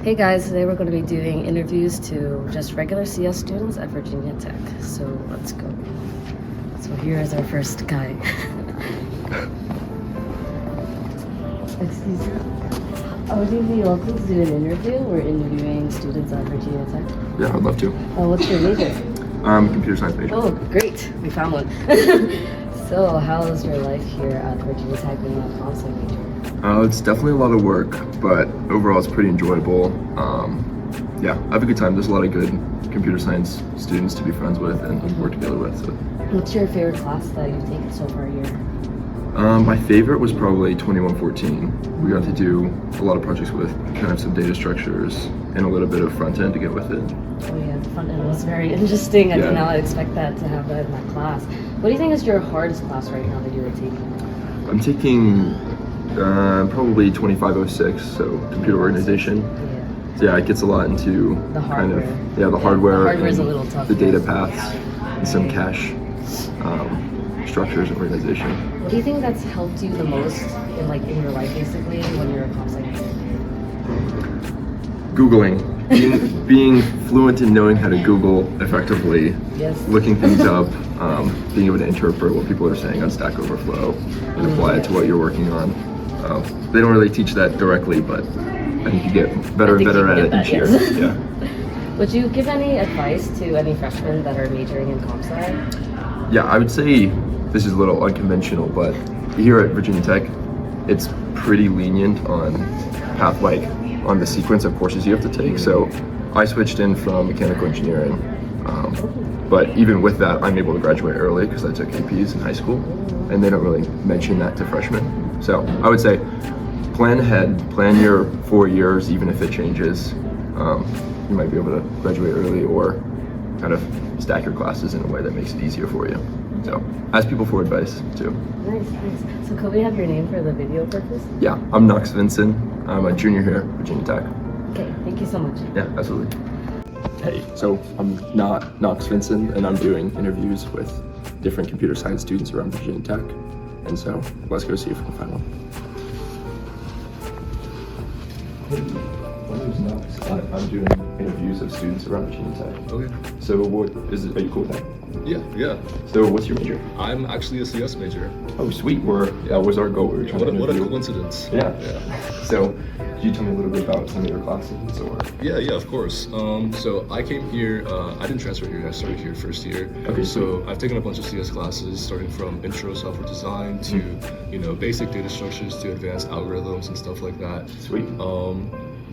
Hey guys, today we're going to be doing interviews to just regular CS students at Virginia Tech. So let's go. So here is our first guy. Excuse me. Would you be welcome to do an interview? We're interviewing students at Virginia Tech. Yeah, I'd love to. What's your major? Computer science major. Oh, great. We found one. So how is your life here at Virginia Tech being a comp sci major? It's definitely a lot of work, but overall it's pretty enjoyable. Yeah, I have a good time. There's a lot of good computer science students to be friends with and work together with. So. What's your favorite class that you've taken so far here? My favorite was probably 2114. We got to do a lot of projects with kind of some data structures and a little bit of front end to get with it. Oh yeah, the front end was very interesting. I did not expect that to have that in that class. What do you think is your hardest class right now that you are taking? I'm taking probably 2506, so computer organization. Yeah, it gets a lot into the hardware. The hardware. The hardware is a little tough. The data paths and some cache structures and organization. What do you think that's helped you the most in your life basically when you're a comp sci major? Googling. Being fluent in knowing how to Google effectively, looking things up, being able to interpret what people are saying on Stack Overflow and apply it to what you're working on. They don't really teach that directly, but I think you get better and better at it each year. Yeah. Would you give any advice to any freshmen that are majoring in comp sci? Yeah, I would say this is a little unconventional, but here at Virginia Tech, it's pretty lenient on on the sequence of courses you have to take. So I switched in from mechanical engineering, but even with that, I'm able to graduate early because I took APs in high school, and they don't really mention that to freshmen. So I would say plan ahead, plan your 4 years, even if it changes. You might be able to graduate early or kind of stack your classes in a way that makes it easier for you. So ask people for advice too. Nice. So could we have your name for the video purpose? Yeah, I'm Knox Vinson. I'm a junior here at Virginia Tech. Okay, thank you so much. Yeah, absolutely. Hey, so I'm not Knox Vinson, and I'm doing interviews with different computer science students around Virginia Tech. And so let's go see if we can find one. Hey, my name is Knox. I'm doing interviews of students around Virginia Tech. Okay. So what is it? Are you cool with that? Yeah. So what's your major? I'm actually a CS major. Oh, sweet. That was our goal. We were trying to What a interview. coincidence. Yeah. So could you tell me a little bit about some of your classes or? Yeah, of course. So I came here, I didn't transfer here, I started here first year. Okay, so I've taken a bunch of CS classes, starting from intro software design to, basic data structures to advanced algorithms and stuff like that. Sweet.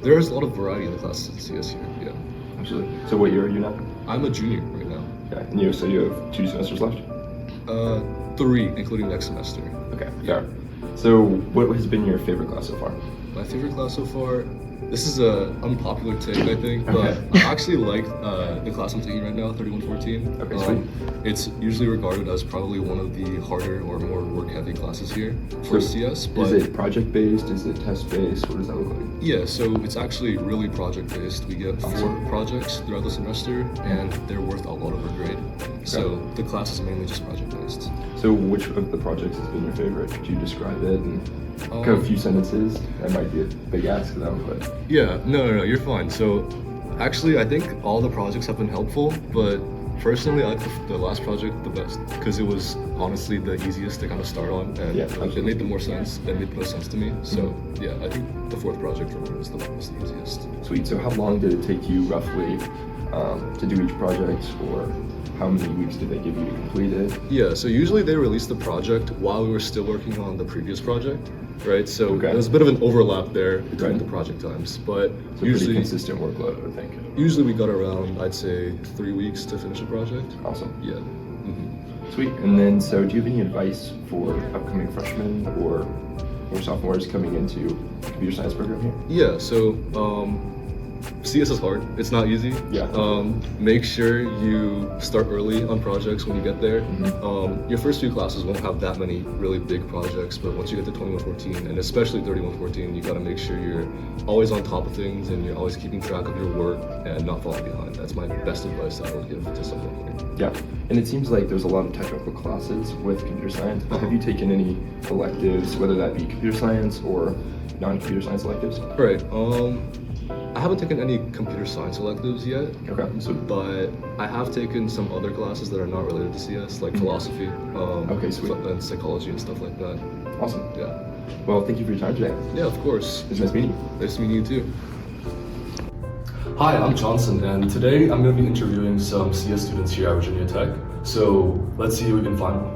There's a lot of variety in the classes in CS here, yeah. Absolutely. So what year are you now? I'm a junior right now. Okay. And so you have 2 semesters left? 3, including next semester. Okay, fair. So what has been your favorite class so far? My favorite class so far, this is a unpopular take, I think, but I actually like the class I'm taking right now, 3114. Okay, sweet. It's usually regarded as probably one of the harder or more work-heavy classes here for CS. But is it project-based? Is it test-based? What does that look like? Yeah, so it's actually really project-based. We get 4 projects throughout the semester, and they're worth a lot of our grade. So the class is mainly just project-based. So which of the projects has been your favorite? Could you describe it in kind of a few sentences? That might be a big ask though, but... Yeah, no, you're fine. So actually, I think all the projects have been helpful, but personally, I like the last project the best because it was honestly the easiest to kind of start on, and it made the most sense to me. So yeah, I think the 4th project for me was the easiest. Sweet. So how long did it take you roughly to do each project, or how many weeks did they give you to complete it? Yeah, so usually they released the project while we were still working on the previous project, right? So there was a bit of an overlap there between the project times, but usually pretty consistent workload, I think. Usually we got around, I'd say, 3 weeks to finish a project. Awesome. Yeah. Sweet. And then, so do you have any advice for upcoming freshmen or sophomores coming into the computer science program here? Yeah, so CS is hard. It's not easy. Yeah. Make sure you start early on projects when you get there. Your first few classes won't have that many really big projects, but once you get to 2114, and especially 3114, you gotta make sure you're always on top of things and you're always keeping track of your work and not falling behind. That's my best advice that I would give to someone here. Yeah, and it seems like there's a lot of technical classes with computer science, but have you taken any electives, whether that be computer science or non-computer science electives? Right. I haven't taken any computer science electives yet. Okay. But I have taken some other classes that are not related to CS, like philosophy, Okay, sweet. and psychology and stuff like that. Awesome. Yeah. Well, thank you for your time today. Yeah, of course. It was nice meeting you. Nice meeting you too. Hi, I'm Johnson, and today I'm going to be interviewing some CS students here at Virginia Tech. So let's see if we can find one.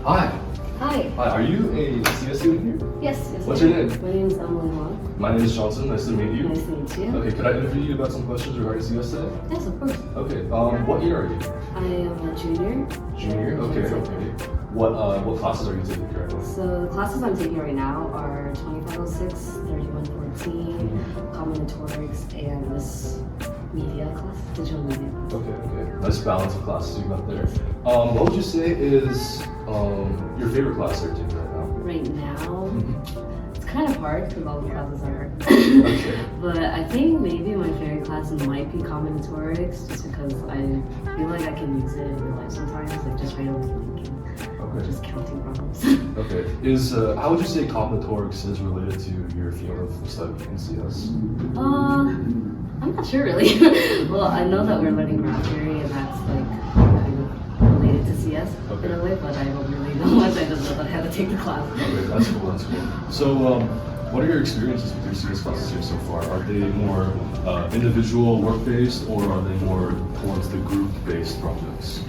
Hi. Hi. Hi, are you a CS student here? Yes. What's your name? My name is Emily Hwang. My name is Johnson. Nice to meet you. Nice to meet you. Okay, could I interview you about some questions regarding CS today? Yes, of course. Okay, what year are you? I am a junior. Junior? Okay, okay. What classes are you taking currently? So the classes I'm taking right now are 2506, 3114, combinatorics, and this media class, digital media. Okay. Nice balance of classes you got there. What would you say is your favorite class that you're taking right now? Right now, it's kind of hard because all the classes are. Okay. But I think maybe my favorite class might be combinatorics, just because I feel like I can use it in real life sometimes, like just randomly thinking. Or just counting problems. Okay. How would you say combinatorics is related to your field of study in CS? I'm not sure really. Well, I know that we're learning graph theory and that's like kind of related to CS in a way, but I don't really know much. I just know that I had to take the class. Okay, that's cool. So, what are your experiences with your CS classes here so far? Are they more individual, work-based, or are they more towards the group-based projects?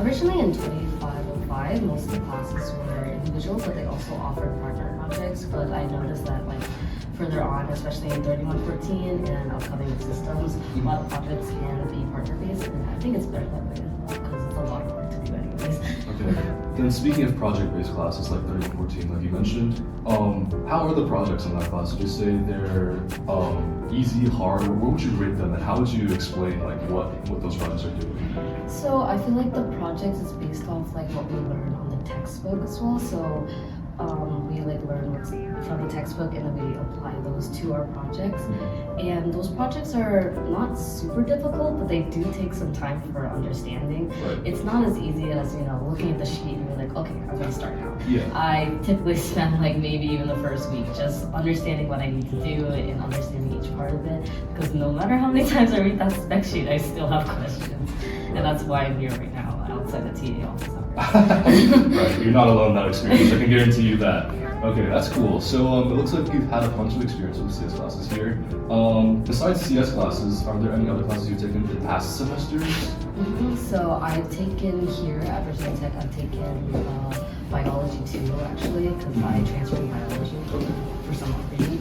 Originally in 2505, most of the classes were individual, but they also offered partner projects. But I noticed that like further on, especially in 3114 and upcoming systems, a lot of projects can be partner-based, and I think it's better that way because it's a lot of work to do anyways. Okay. Then speaking of project-based classes like 3114, like you mentioned, how are the projects in that class? Would you say they're easy, hard? What would you rate them, and how would you explain like what those projects are doing? So I feel like the project is based off like what we learn on the textbook as well. So we like learn what's from the textbook and then we apply those to our projects. And those projects are not super difficult, but they do take some time for understanding. Right. It's not as easy as, looking at the sheet and you're like, okay, I'm gonna start now. Yeah. I typically spend like maybe even the first week just understanding what I need to do and understanding each part of it. Because no matter how many times I read that spec sheet, I still have questions. And that's why I'm here right now outside the TA office. Right, you're not alone in that experience. I can guarantee you that. Okay, that's cool. So it looks like you've had a bunch of experience with CS classes here. Besides CS classes, are there any other classes you've taken in past semesters? So I've taken here at Virginia Tech, I've taken biology too, actually, because I transferred to biology for some odd reason.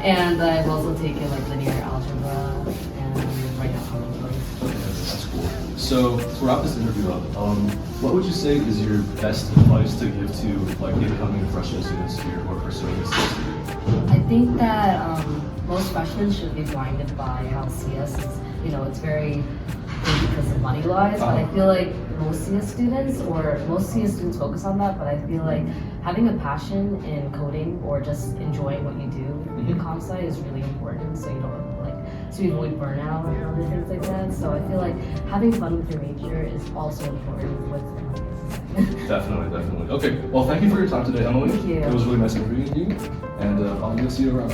And I've also taken like linear algebra and right now combinatorics. Okay, that's cool. So to wrap this interview up, what would you say is your best advice to give to like incoming freshman students here who are pursuing this degree? I think that most freshmen should be blinded by how CS is, it's very big because of money-wise, but I feel like most CS students focus on that, but I feel like having a passion in coding or just enjoying what you do in comp sci is really important, so so you avoid burnout and other things like that. So I feel like having fun with your major is also important with Definitely. Okay, well thank you for your time today, Emily. Thank you. It was really nice meeting you, and I'll be to see you around.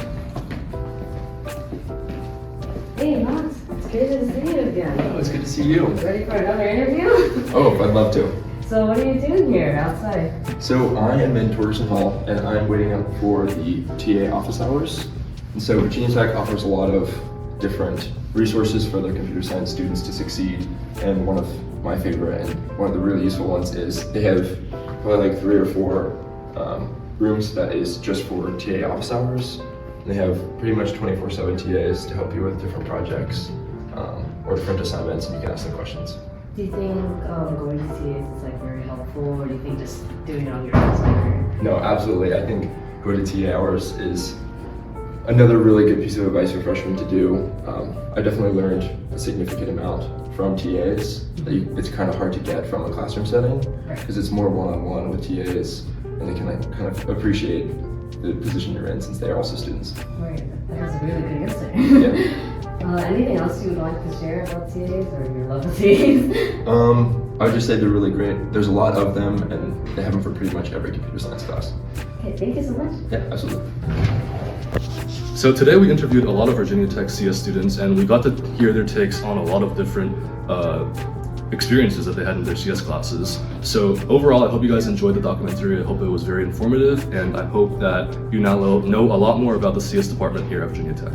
Hey, Knox, it's good to see you again. Oh, it's good to see you. Ready for another interview? Oh, I'd love to. So what are you doing here outside? So I am in Torgerson Hall, and I'm waiting up for the TA office hours. And so Virginia Tech offers a lot of different resources for their computer science students to succeed. And one of my favorite and one of the really useful ones is they have probably like 3 or 4 rooms that is just for TA office hours. They have pretty much 24/7 TAs to help you with different projects or different assignments, and you can ask them questions. Do you think going to TAs is like very helpful, or do you think just doing it on your own is better? No, absolutely. I think going to TA hours is another really good piece of advice for freshmen to do. I definitely learned a significant amount from TAs. It's kind of hard to get from a classroom setting because it's more one-on-one with TAs, and they can kind of appreciate the position you're in since they are also students. Right, that was a really good answer. Yeah. Anything else you would like to share about TAs or your love of TAs? I would just say they're really great. There's a lot of them, and they have them for pretty much every computer science class. Okay, thank you so much. Yeah, absolutely. So today we interviewed a lot of Virginia Tech CS students, and we got to hear their takes on a lot of different experiences that they had in their CS classes. So overall, I hope you guys enjoyed the documentary. I hope it was very informative, and I hope that you now know a lot more about the CS department here at Virginia Tech.